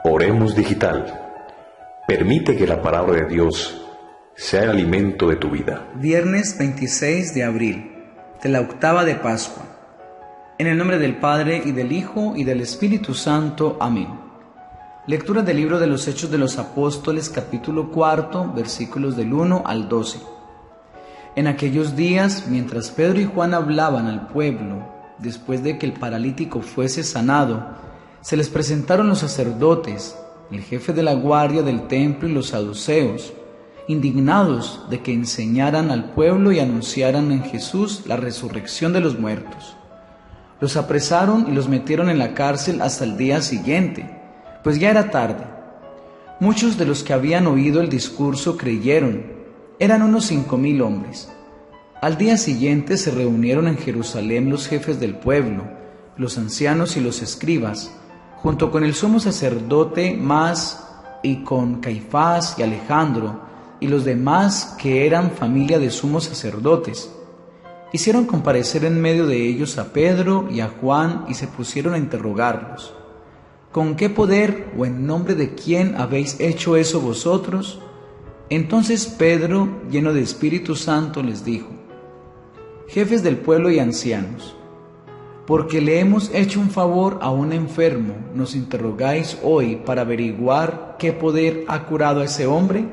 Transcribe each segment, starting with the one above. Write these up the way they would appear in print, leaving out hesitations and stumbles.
Oremos Digital. Permite que la palabra de Dios sea el alimento de tu vida. Viernes 26 de abril, de la octava de Pascua. En el nombre del Padre, y del Hijo, y del Espíritu Santo. Amén. Lectura del libro de los Hechos de los Apóstoles, capítulo 4, versículos del 1 al 12. En aquellos días, mientras Pedro y Juan hablaban al pueblo, después de que el paralítico fuese sanado, se les presentaron los sacerdotes, el jefe de la guardia del templo y los saduceos, indignados de que enseñaran al pueblo y anunciaran en Jesús la resurrección de los muertos. Los apresaron y los metieron en la cárcel hasta el día siguiente, pues ya era tarde. Muchos de los que habían oído el discurso creyeron, eran unos 5,000 hombres. Al día siguiente se reunieron en Jerusalén los jefes del pueblo, los ancianos y los escribas, junto con el sumo sacerdote Mas y con Caifás y Alejandro y los demás que eran familia de sumos sacerdotes. Hicieron comparecer en medio de ellos a Pedro y a Juan y se pusieron a interrogarlos. ¿Con qué poder o en nombre de quién habéis hecho eso vosotros? Entonces Pedro, lleno de Espíritu Santo, les dijo: Jefes del pueblo y ancianos, porque le hemos hecho un favor a un enfermo, ¿nos interrogáis hoy para averiguar qué poder ha curado a ese hombre?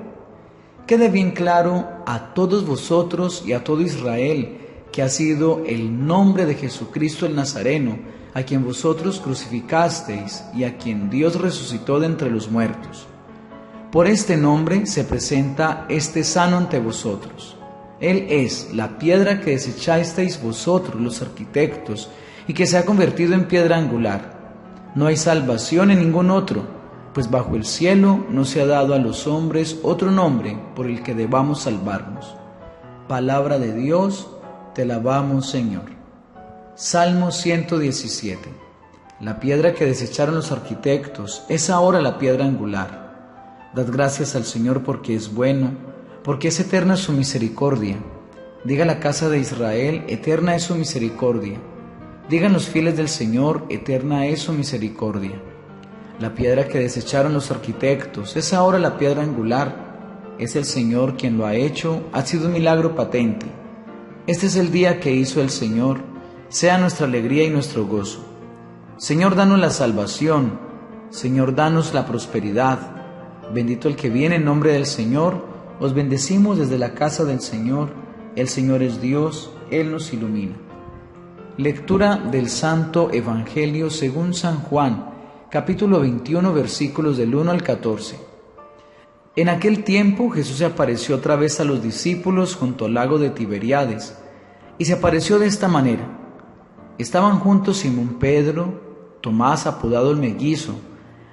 Quede bien claro a todos vosotros y a todo Israel que ha sido el nombre de Jesucristo el Nazareno, a quien vosotros crucificasteis y a quien Dios resucitó de entre los muertos. Por este nombre se presenta este sano ante vosotros. Él es la piedra que desechasteis vosotros, los arquitectos, y que se ha convertido en piedra angular. No hay salvación en ningún otro, pues bajo el cielo no se ha dado a los hombres otro nombre por el que debamos salvarnos. Palabra de Dios, te alabamos, Señor. Salmo 117. La piedra que desecharon los arquitectos es ahora la piedra angular. Dad gracias al Señor porque es bueno, porque es eterna su misericordia. Diga la casa de Israel, eterna es su misericordia. Digan los fieles del Señor, eterna es su misericordia. La piedra que desecharon los arquitectos es ahora la piedra angular. Es el Señor quien lo ha hecho, ha sido un milagro patente. Este es el día que hizo el Señor, sea nuestra alegría y nuestro gozo. Señor, danos la salvación. Señor, danos la prosperidad. Bendito el que viene en nombre del Señor. Os bendecimos desde la casa del Señor. El Señor es Dios, Él nos ilumina. Lectura del Santo Evangelio según San Juan, capítulo 21, versículos del 1 al 14. En aquel tiempo Jesús se apareció otra vez a los discípulos junto al lago de Tiberíades, y se apareció de esta manera. Estaban juntos Simón Pedro, Tomás apodado el Mellizo,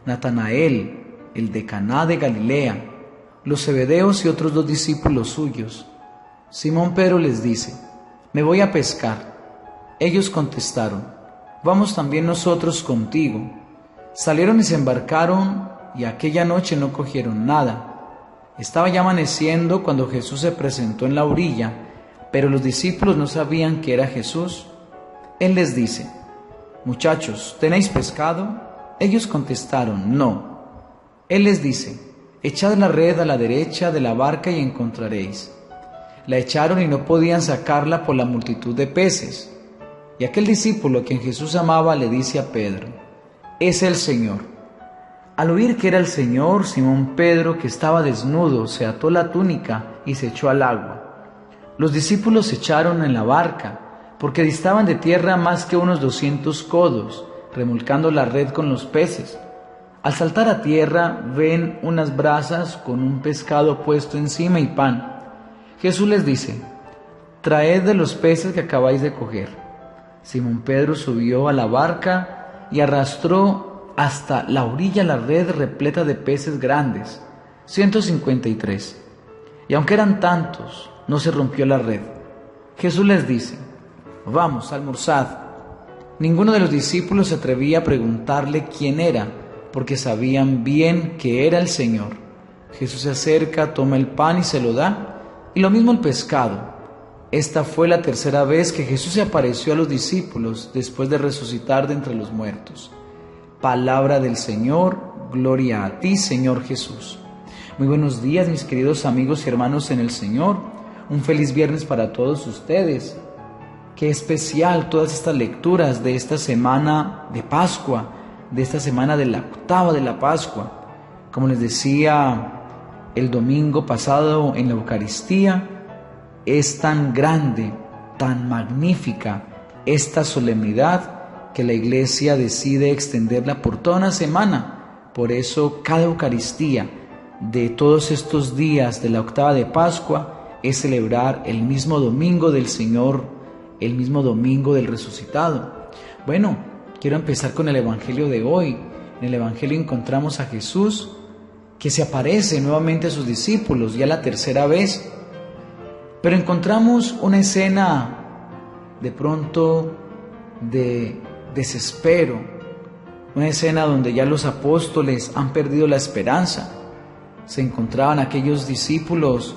Natanael, el de Caná de Galilea, los Zebedeos y otros 2 discípulos suyos. Simón Pedro les dice: Me voy a pescar. Ellos contestaron: Vamos también nosotros contigo. Salieron y se embarcaron, y aquella noche no cogieron nada. Estaba ya amaneciendo cuando Jesús se presentó en la orilla, pero los discípulos no sabían que era Jesús. Él les dice: Muchachos, ¿tenéis pescado? Ellos contestaron: No. Él les dice: Echad la red a la derecha de la barca y encontraréis. La echaron y no podían sacarla por la multitud de peces. Y aquel discípulo a quien Jesús amaba le dice a Pedro: Es el Señor. Al oír que era el Señor, Simón Pedro, que estaba desnudo, se ató la túnica y se echó al agua. Los discípulos se echaron en la barca, porque distaban de tierra más que unos 200 codos, remolcando la red con los peces. Al saltar a tierra, ven unas brasas con un pescado puesto encima y pan. Jesús les dice: Traed de los peces que acabáis de coger. Simón Pedro subió a la barca y arrastró hasta la orilla la red repleta de peces grandes, 153. Y aunque eran tantos, no se rompió la red. Jesús les dice: Vamos, almorzad. Ninguno de los discípulos se atrevía a preguntarle quién era, porque sabían bien que era el Señor. Jesús se acerca, toma el pan y se lo da, y lo mismo el pescado. Esta fue la tercera vez que Jesús se apareció a los discípulos después de resucitar de entre los muertos. Palabra del Señor, Gloria a ti, Señor Jesús. Muy buenos días, mis queridos amigos y hermanos en el Señor. Un feliz viernes para todos ustedes. Qué especial todas estas lecturas de esta semana de Pascua, de esta semana de la octava de la Pascua. Como les decía el domingo pasado en la Eucaristía, es tan grande, tan magnífica esta solemnidad que la Iglesia decide extenderla por toda una semana. Por eso cada Eucaristía de todos estos días de la octava de Pascua es celebrar el mismo domingo del Señor, el mismo domingo del resucitado. Bueno, quiero empezar con el Evangelio de hoy. En el Evangelio encontramos a Jesús que se aparece nuevamente a sus discípulos, ya la tercera vez. Pero encontramos una escena de pronto de desespero, una escena donde ya los apóstoles han perdido la esperanza. Se encontraban aquellos discípulos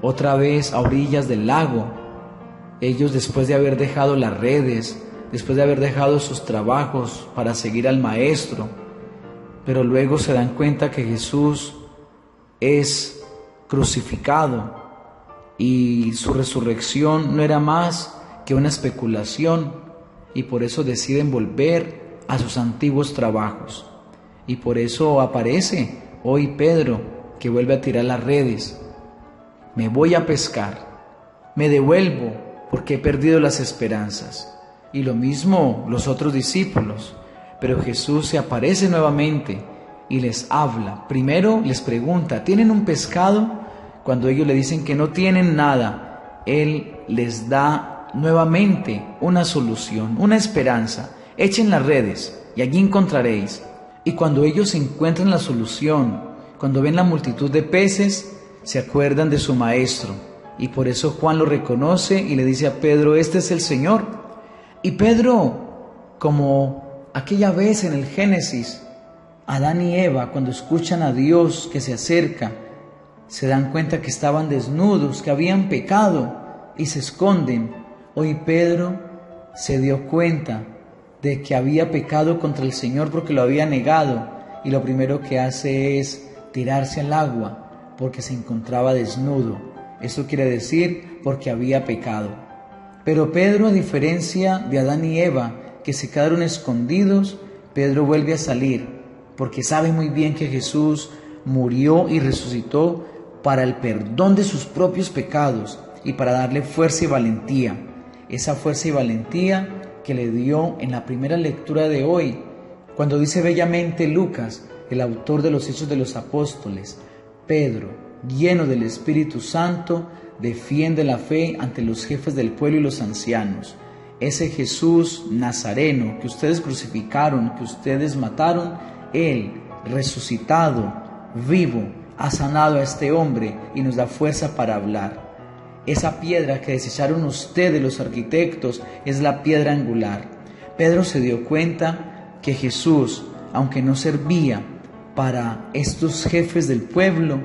otra vez a orillas del lago. Ellos, después de haber dejado las redes, después de haber dejado sus trabajos para seguir al Maestro, pero luego se dan cuenta que Jesús es crucificado y su resurrección no era más que una especulación, y por eso deciden volver a sus antiguos trabajos. Y por eso aparece hoy Pedro, que vuelve a tirar las redes. Me voy a pescar, me devuelvo porque he perdido las esperanzas. Y lo mismo los otros discípulos. Pero Jesús se aparece nuevamente y les habla. Primero les pregunta, ¿tienen un pescado? Cuando ellos le dicen que no tienen nada, Él les da nuevamente una solución, una esperanza. Echen las redes y allí encontraréis. Y cuando ellos encuentran la solución, cuando ven la multitud de peces, se acuerdan de su Maestro. Y por eso Juan lo reconoce y le dice a Pedro, este es el Señor. Y Pedro, como aquella vez en el Génesis, Adán y Eva, cuando escuchan a Dios que se acerca, se dan cuenta que estaban desnudos, que habían pecado y se esconden. Hoy Pedro se dio cuenta de que había pecado contra el Señor porque lo había negado, y lo primero que hace es tirarse al agua porque se encontraba desnudo. Eso quiere decir porque había pecado. Pero Pedro, a diferencia de Adán y Eva, que se quedaron escondidos, Pedro vuelve a salir porque sabe muy bien que Jesús murió y resucitó para el perdón de sus propios pecados y para darle fuerza y valentía. Esa fuerza y valentía que le dio en la primera lectura de hoy, cuando dice bellamente Lucas, el autor de los Hechos de los Apóstoles, Pedro, lleno del Espíritu Santo, defiende la fe ante los jefes del pueblo y los ancianos. Ese Jesús Nazareno que ustedes crucificaron, que ustedes mataron, Él, resucitado, vivo, ha sanado a este hombre y nos da fuerza para hablar. Esa piedra que desecharon ustedes, los arquitectos, es la piedra angular. Pedro se dio cuenta que Jesús, aunque no servía para estos jefes del pueblo,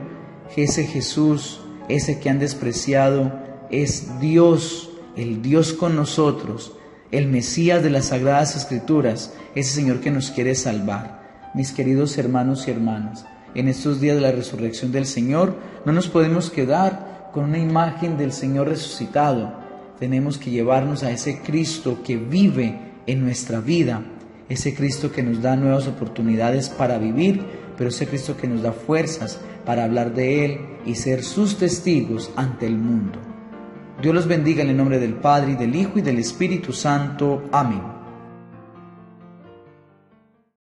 ese Jesús, ese que han despreciado, es Dios, el Dios con nosotros, el Mesías de las Sagradas Escrituras, ese Señor que nos quiere salvar. Mis queridos hermanos y hermanas, en estos días de la resurrección del Señor, no nos podemos quedar con una imagen del Señor resucitado. Tenemos que llevarnos a ese Cristo que vive en nuestra vida, ese Cristo que nos da nuevas oportunidades para vivir, pero ese Cristo que nos da fuerzas para hablar de Él y ser sus testigos ante el mundo. Dios los bendiga en el nombre del Padre, y del Hijo, y del Espíritu Santo. Amén.